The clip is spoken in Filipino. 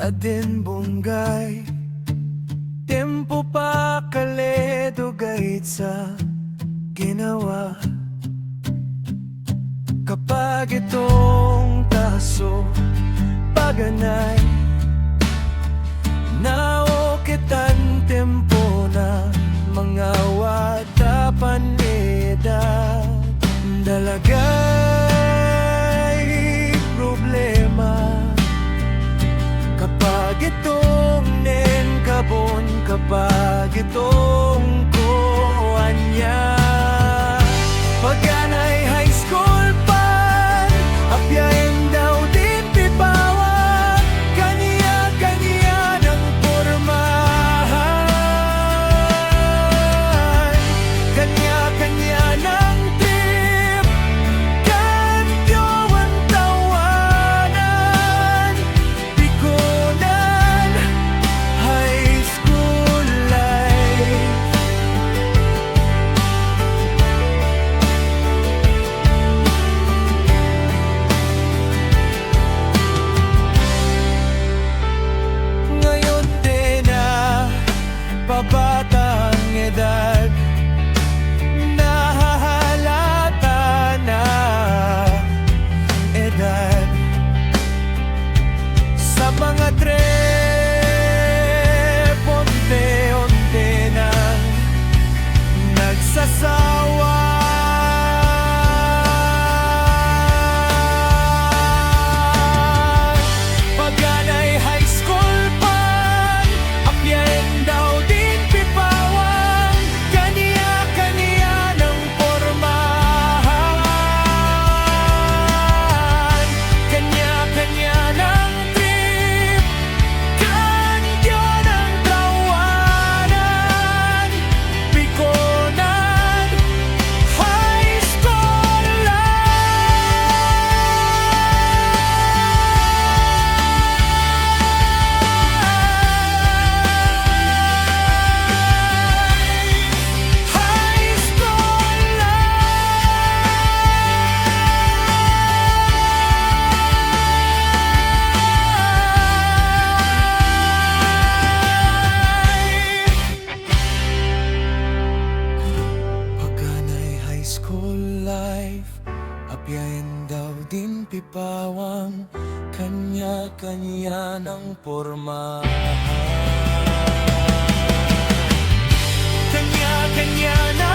adin bunggay tempo pa kaledugay sa ginawa. Kapag itong taso paganay naokitan tempo na mga watapan eda dalagay problema. Kapag itong nenkabon, kapag itong kuanya pagkanay high school pan apyain daw din pipawa kaniya-kaniya ng pormahan, kaniya-kaniya ng trip, kanyo ang tawanan, pikunan, high school life. Ngayon din na pabatang edad nahahalata na edad sa mga trip onte-onte na nagsasawa. Pagkanay high school pan apyain daw din pipawang kaniya-kaniya ng pormahan, kanya-kanya ng trip, kanyo ng tawanan, pikonan, high school life. High school life. Pagkanay high school life apyain daw din pipawang kanya-kanya ng pormahan, kanya-kanya na